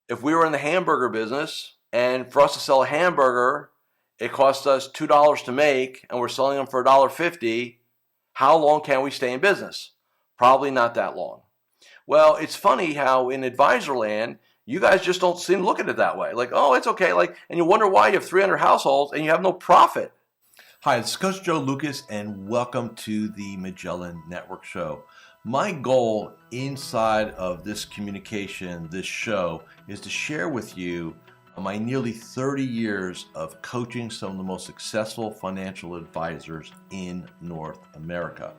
If we were in the hamburger business and for us to sell a hamburger, it costs us $2 to make and we're selling them for $1.50, how long can we stay in business? Probably not that long. Well, it's funny how in advisor land, you guys just don't seem to look at it that way. Like, oh, it's okay. And you wonder why you have 300 households and you have no profit. Hi, it's Coach Joe Lucas, and welcome to the Magellan Network Show. My goal inside of this communication, this show, is to share with you my nearly 30 years of coaching some of the most successful financial advisors in North America.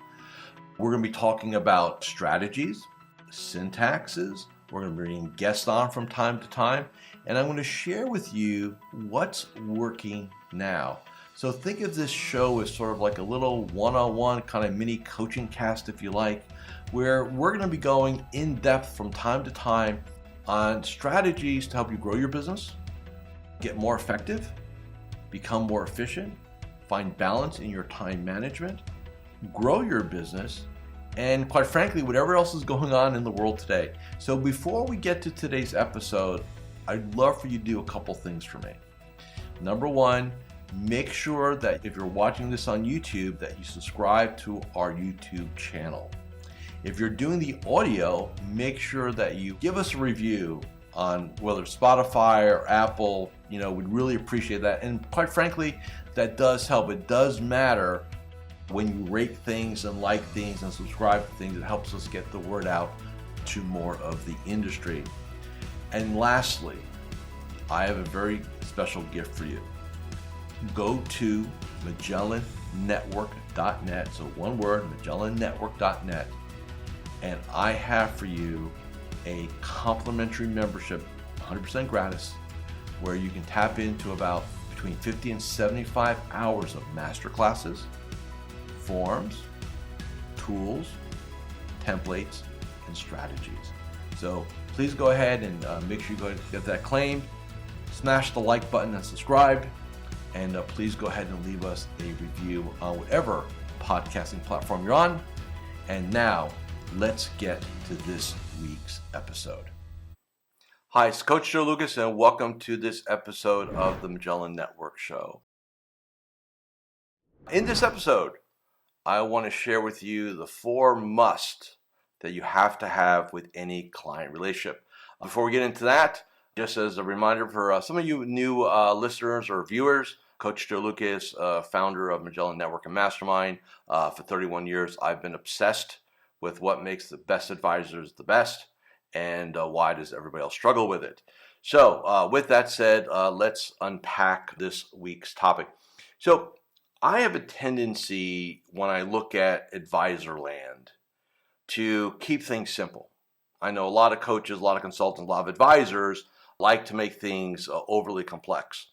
We're going to be talking about strategies, syntaxes. We're going to be bringing guests on from time to time, and I'm going to share with you what's working now. So think of this show as sort of like a little one-on-one kind of mini coaching cast, if you like, where we're going to be going in depth from time to time on strategies to help you grow your business, get more effective, become more efficient, find balance in your time management, grow your business, and quite frankly, whatever else is going on in the world today. So before we get to today's episode, I'd love for you to do a couple things for me. Number one, make sure that if you're watching this on YouTube, that you subscribe to our YouTube channel. If you're doing the audio, make sure that you give us a review on whether it's Spotify or Apple. We'd really appreciate that. And quite frankly, that does help. It does matter when you rate things and like things and subscribe to things. It helps us get the word out to more of the industry. And lastly, I have a very special gift for you. Go to MagellanNetwork.net, so one word, MagellanNetwork.net, and I have for you a complimentary membership, 100% gratis, where you can tap into about between 50 and 75 hours of masterclasses, forms, tools, templates, and strategies. So please go ahead and make sure you go ahead and get that claimed. Smash the like button and subscribe. And please go ahead and leave us a review on whatever podcasting platform you're on. And now, let's get to this week's episode. Hi, it's Coach Joe Lucas, and welcome to this episode of the Magellan Network Show. In this episode, I want to share with you the 4 musts that you have to have with any client relationship. Before we get into that, just as a reminder for some of you new listeners or viewers, Coach Joe Lucas, founder of Magellan Network and Mastermind. For 31 years, I've been obsessed with what makes the best advisors the best and why does everybody else struggle with it. So with that said, let's unpack this week's topic. So I have a tendency when I look at advisor land to keep things simple. I know a lot of coaches, a lot of consultants, a lot of advisors like to make things overly complex.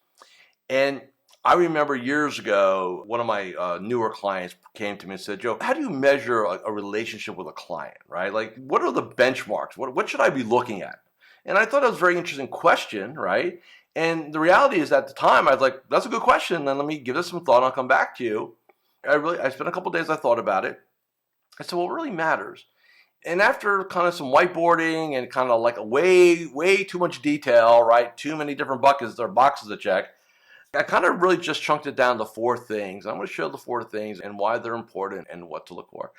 And I remember years ago, one of my newer clients came to me and said, Joe, how do you measure a relationship with a client, right? Like, what are the benchmarks? What should I be looking at? And I thought it was a very interesting question, right? And the reality is at the time, I was like, that's a good question. Then let me give this some thought and I'll come back to you. I spent a couple of days, I thought about it. I said, well, what really matters? And after kind of some whiteboarding and kind of like a way too much detail, right? Too many different buckets or boxes to check. I kind of really just chunked it down to 4 things. I'm going to show the 4 things and why they're important and what to look for.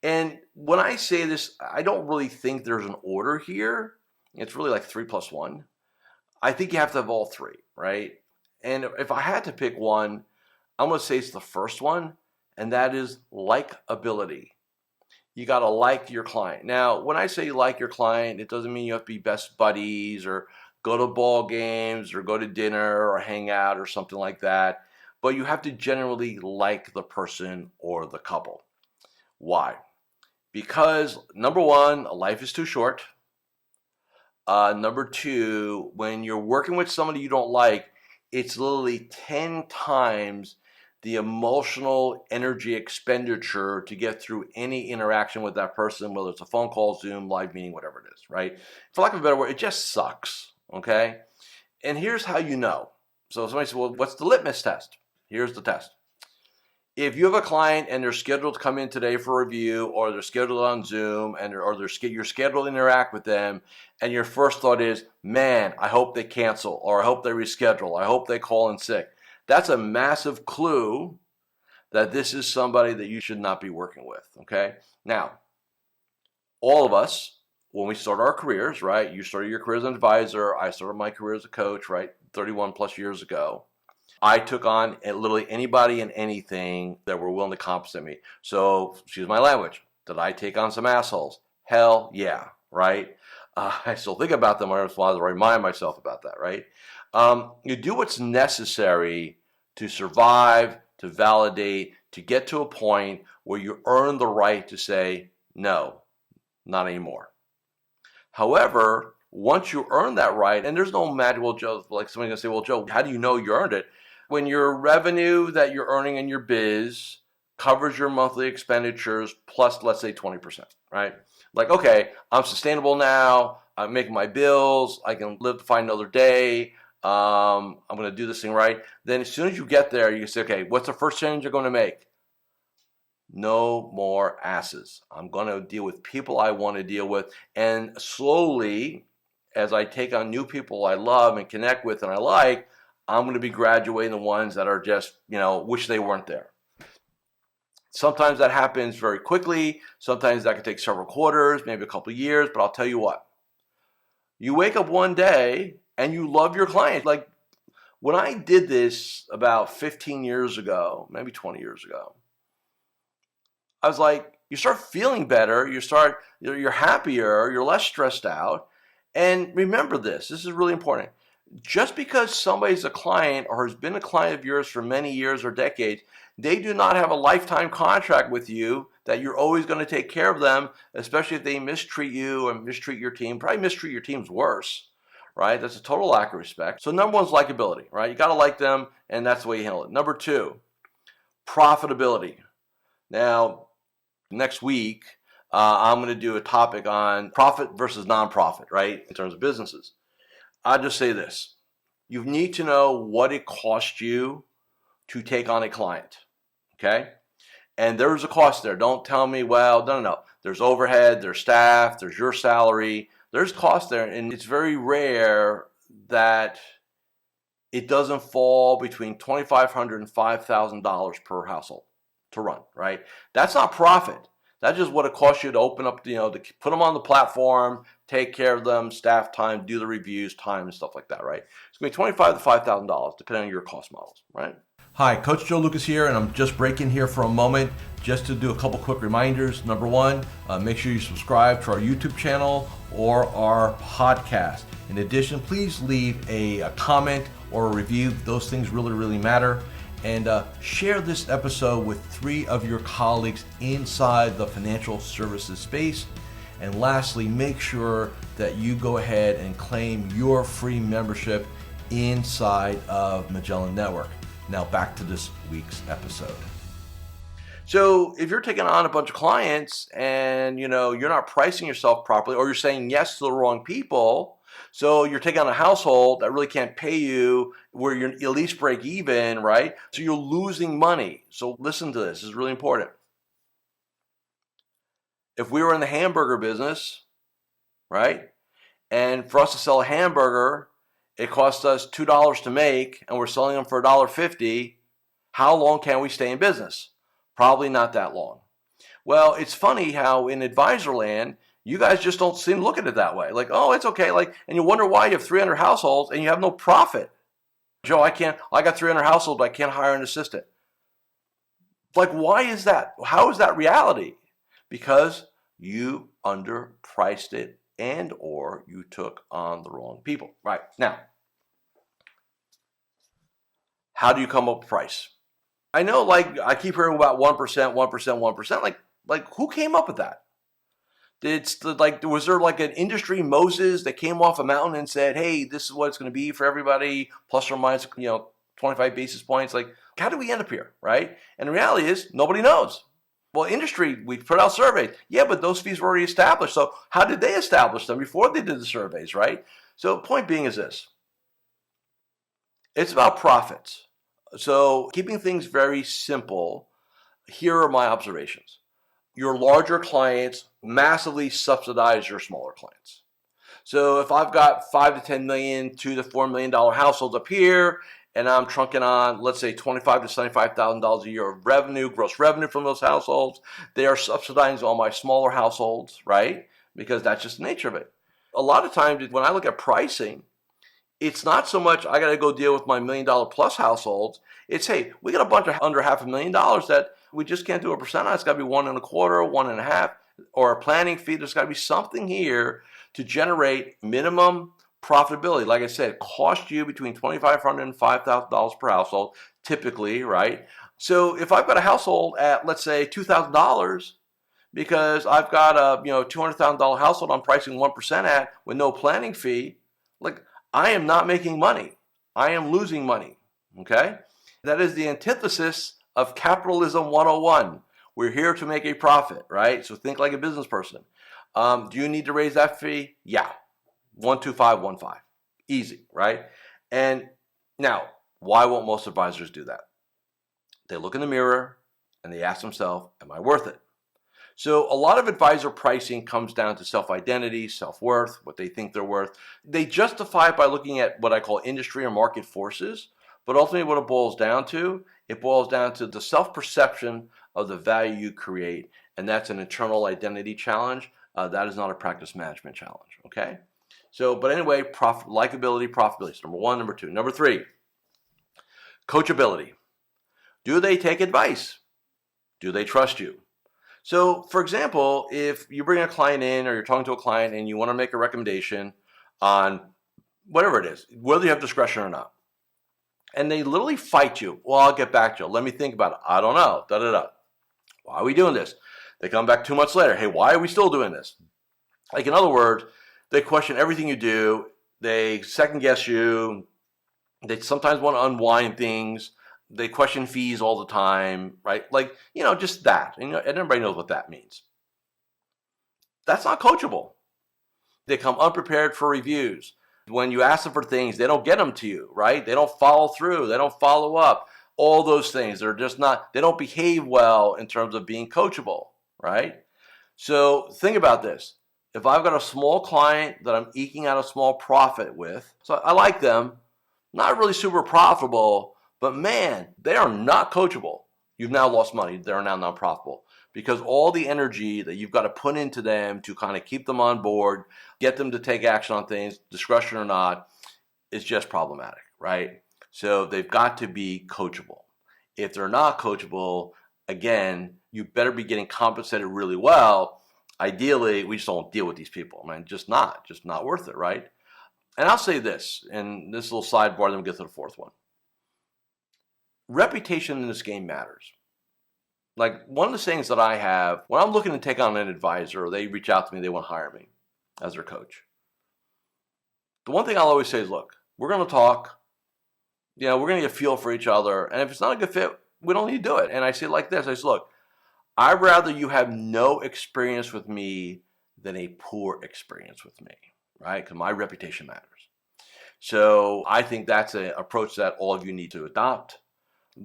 And when I say this, I don't really think there's an order here. It's really like 3 plus 1. I think you have to have all 3, right? And if I had to pick one, I'm going to say it's the first one, and that is likability. You got to like your client. Now, when I say like your client, it doesn't mean you have to be best buddies or go to ball games or go to dinner or hang out or something like that. But you have to generally like the person or the couple. Why? Because number 1, life is too short. Number 2, when you're working with somebody you don't like, it's literally 10 times the emotional energy expenditure to get through any interaction with that person, whether it's a phone call, Zoom, live meeting, whatever it is, right? For lack of a better word, it just sucks, okay? And here's how you know. So somebody said, well, what's the litmus test? Here's the test. If you have a client and they're scheduled to come in today for a review, or they're scheduled on Zoom, you're scheduled to interact with them, and your first thought is, man, I hope they cancel, or I hope they reschedule, I hope they call in sick. That's a massive clue that this is somebody that you should not be working with, okay? Now, all of us, when we start our careers, right? You started your career as an advisor. I started my career as a coach, right? 31 plus years ago. I took on literally anybody and anything that were willing to compensate me. So, excuse my language, did I take on some assholes? Hell yeah, right? I still think about them. I remind myself about that, right? You do what's necessary to survive, to validate, to get to a point where you earn the right to say, no, not anymore. However, once you earn that right, and there's no magic, well, Joe, like somebody's gonna say, well, Joe, how do you know you earned it? When your revenue that you're earning in your biz covers your monthly expenditures plus, let's say, 20%, right? Like, okay, I'm sustainable now. I'm making my bills. I can live to find another day. I'm going to do this thing right. Then as soon as you get there, you can say, okay, what's the first change you're going to make? No more asses. I'm going to deal with people I want to deal with. And slowly, as I take on new people I love and connect with and I like, I'm going to be graduating the ones that are just, wish they weren't there. Sometimes that happens very quickly. Sometimes that can take several quarters, maybe a couple of years. But I'll tell you what. You wake up one day and you love your clients. Like when I did this about 15 years ago, maybe 20 years ago, I was like, you start feeling better. You're happier. You're less stressed out. And remember this is really important. Just because somebody's a client or has been a client of yours for many years or decades, they do not have a lifetime contract with you that you're always going to take care of them, especially if they mistreat you or mistreat your team. Probably mistreat your teams worse, right? That's a total lack of respect. So number one is likability, right? You got to like them, and that's the way you handle it. Number two, profitability. Now, next week, I'm going to do a topic on profit versus nonprofit, right, in terms of businesses. I'll just say this. You need to know what it costs you to take on a client, okay? And there's a cost there. Don't tell me, well, no. There's overhead, there's staff, there's your salary. There's cost there, and it's very rare that it doesn't fall between $2,500 and $5,000 per household to run, right? That's not profit. That's just what it costs you to open up, to put them on the platform, take care of them, staff time, do the reviews, time, and stuff like that, right? It's going to be $2,500 to $5,000, depending on your cost models, right? Hi, Coach Joe Lukacs here, and I'm just breaking here for a moment just to do a couple quick reminders. Number one, make sure you subscribe to our YouTube channel or our podcast. In addition, please leave a comment or a review. Those things really, really matter. And share this episode with 3 of your colleagues inside the financial services space. And lastly, make sure that you go ahead and claim your free membership inside of Magellan Network. Now back to this week's episode. So if you're taking on a bunch of clients and you're not pricing yourself properly, or you're saying yes to the wrong people, so you're taking on a household that really can't pay you where you're at least break even, right? So you're losing money. So listen to this. This is really important. If we were in the hamburger business, right, and for us to sell a hamburger, it costs us $2 to make, and we're selling them for $1.50, how long can we stay in business? Probably not that long. Well, it's funny how in advisor land, you guys just don't seem to look at it that way. Like, oh, it's okay. And you wonder why you have 300 households and you have no profit. Joe, I got 300 households, but I can't hire an assistant. Like, why is that? How is that reality? Because you underpriced it and or you took on the wrong people. Right. Now, how do you come up with price? I know, I keep hearing about 1%, 1%. Like who came up with that? Was there an industry Moses that came off a mountain and said, hey, this is what it's going to be for everybody, plus or minus, 25 basis points? Like, how did we end up here, right? And the reality is nobody knows. Well, industry, we put out surveys. Yeah, but those fees were already established. So how did they establish them before they did the surveys, right? So point being is this. It's about profits. So keeping things very simple, Here are my observations. Your larger clients massively subsidize your smaller clients. So if I've got 5 to 10 million, $2 to $4 million households up here, and I'm trunking on, let's say, $25 to $75,000 a year of revenue, gross revenue from those households, they are subsidizing all my smaller households, right? Because that's just the nature of it. A lot of times when I look at pricing, it's not so much I got to go deal with my $1 million plus households. It's, hey, we got a bunch of under $500,000 that we just can't do a percent on. It's got to be 1.25, 1.5, or a planning fee. There's got to be something here to generate minimum profitability. Like I said, it costs you between $2,500 and $5,000 per household, typically, right? So if I've got a household at, let's say, $2,000, because I've got a $200,000 household I'm pricing 1% at with no planning fee, like, I am not making money. I am losing money, okay? That is the antithesis of capitalism 101. We're here to make a profit, right? So think like a business person. Do you need to raise that fee? Yeah, 12515, easy, right? And now, why won't most advisors do that? They look in the mirror and they ask themselves, am I worth it? So a lot of advisor pricing comes down to self-identity, self-worth, what they think they're worth. They justify it by looking at what I call industry or market forces, but ultimately what it boils down to the self-perception of the value you create, and that's an internal identity challenge. That is not a practice management challenge, okay? So, but anyway, likability, profitability is number one. Number two. Number three, coachability. Do they take advice? Do they trust you? So, for example, if you bring a client in or you're talking to a client and you want to make a recommendation on whatever it is, whether you have discretion or not, and they literally fight you, well, I'll get back to you. Let me think about it. I don't know. Da-da-da. Why are we doing this? They come back 2 months later. Hey, why are we still doing this? Like, in other words, they question everything you do. They second guess you. They sometimes want to unwind things. They question fees all the time, right? Like, just that. And everybody knows what that means. That's not coachable. They come unprepared for reviews. When you ask them for things, they don't get them to you, right? They don't follow through. They don't follow up. All those things. They don't behave well in terms of being coachable, right? So think about this. If I've got a small client that I'm eking out a small profit with, so I like them, not really super profitable, but man, they are not coachable. You've now lost money. They're now not profitable because all the energy that you've got to put into them to kind of keep them on board, get them to take action on things, discretion or not, is just problematic, right? So they've got to be coachable. If they're not coachable, again, you better be getting compensated really well. Ideally, we just don't deal with these people. I mean, just not worth it, right? And I'll say this, and this little sidebar, then we'll get to the fourth one. Reputation in this game matters. Like, one of the things that I have, when I'm looking to take on an advisor, or they reach out to me, they want to hire me as their coach. The one thing I'll always say is, look, we're going to talk, we're going to get a feel for each other, and if it's not a good fit, we don't need to do it. And I say it like this, I say, look, I'd rather you have no experience with me than a poor experience with me, right? Because my reputation matters. So I think that's an approach that all of you need to adopt.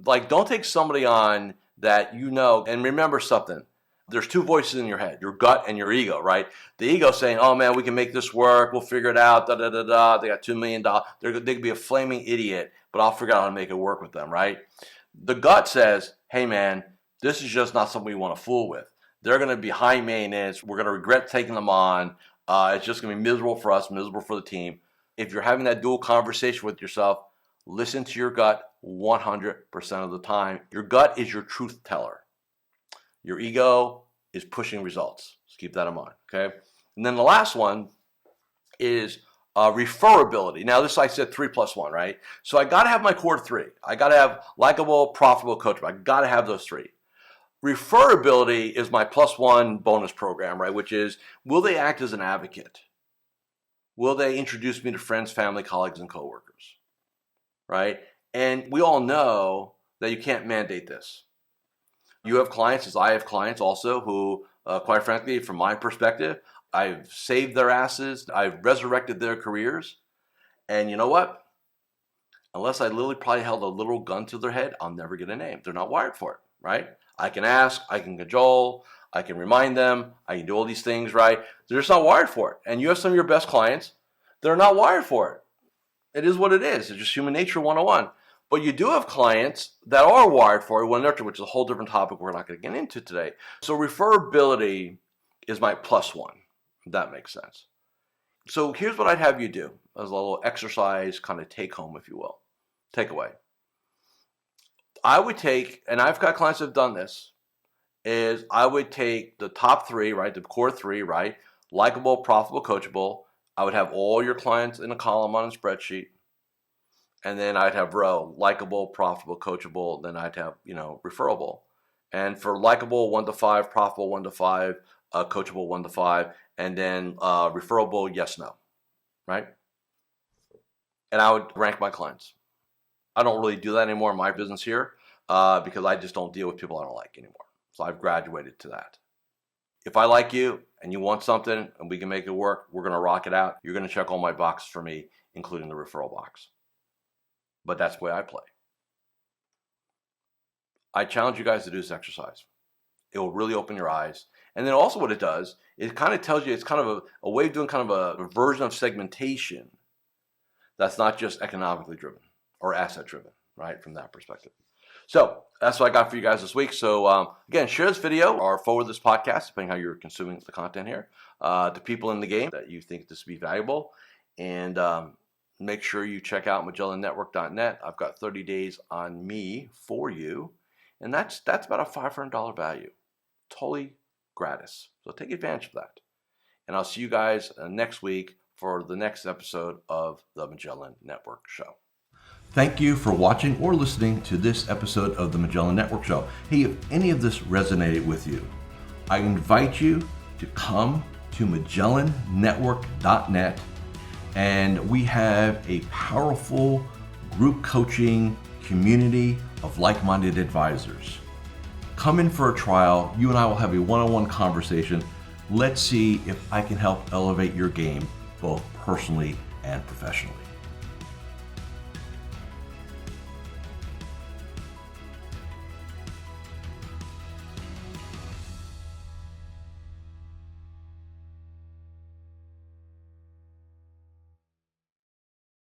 Like, don't take somebody on that and remember something. There's two voices in your head, your gut and your ego, right? The ego saying, oh man, we can make this work, we'll figure it out, da-da-da-da, they got $2 million. They could be a flaming idiot, but I'll figure out how to make it work with them, right? The gut says, hey man, this is just not something we want to fool with. They're going to be high maintenance. We're going to regret taking them on. It's just going to be miserable for us, miserable for the team. If you're having that dual conversation with yourself, listen to your gut 100% of the time. Your gut is your truth teller. Your ego is pushing results. So keep that in mind, okay? And then the last one is referrability. Now, this I said 3 plus 1, right? So I got to have my core 3. I got to have likable, profitable, coachable. I got to have those 3. Referrability is my +1 bonus program, right? Which is, will they act as an advocate? Will they introduce me to friends, family, colleagues, and coworkers, right? And we all know that you can't mandate this. You have clients, as I have clients also, who, quite frankly, from my perspective, I've saved their asses, I've resurrected their careers, and you know what? Unless I literally probably held a little gun to their head, I'll never get a name. They're not wired for it. right? I can ask, I can cajole, I can remind them, I can do all these things, right? They're just not wired for it. And you have some of your best clients that are not wired for it. It is what it is. It's just human nature 101. But you do have clients that are wired for it, which is a whole different topic we're not going to get into today. So referrability is my plus one, if that makes sense. So here's what I'd have you do as a little exercise, kind of take home, if you will. Takeaway. I would take, and I've got clients that have done this, is I would take the top three, right? The core three, right? Likable, profitable, coachable. I would have all your clients in a column on a spreadsheet. And then I'd have row, likable, profitable, coachable. Then I'd have, referrable. And for likable, 1 to 5, profitable, 1 to 5, coachable, 1 to 5, and then referrable, yes, no, right? And I would rank my clients. I don't really do that anymore in my business here because I just don't deal with people I don't like anymore. So I've graduated to that. If I like you and you want something and we can make it work, we're going to rock it out. You're going to check all my boxes for me, including the referral box. But that's the way I play. I challenge you guys to do this exercise. It will really open your eyes. And then also what it does, it kind of tells you, it's kind of a way of doing kind of a version of segmentation that's not just economically driven or asset driven, right, from that perspective. So that's what I got for you guys this week. So again, share this video or forward this podcast, depending how you're consuming the content here, to people in the game that you think this would be valuable. And make sure you check out MagellanNetwork.net. I've got 30 days on me for you. And that's about a $500 value. Totally gratis. So take advantage of that. And I'll see you guys next week for the next episode of the Magellan Network Show. Thank you for watching or listening to this episode of the Magellan Network Show. Hey, if any of this resonated with you, I invite you to come to MagellanNetwork.net, and we have a powerful group coaching community of like-minded advisors. Come in for a trial. You and I will have a one-on-one conversation. Let's see if I can help elevate your game, both personally and professionally.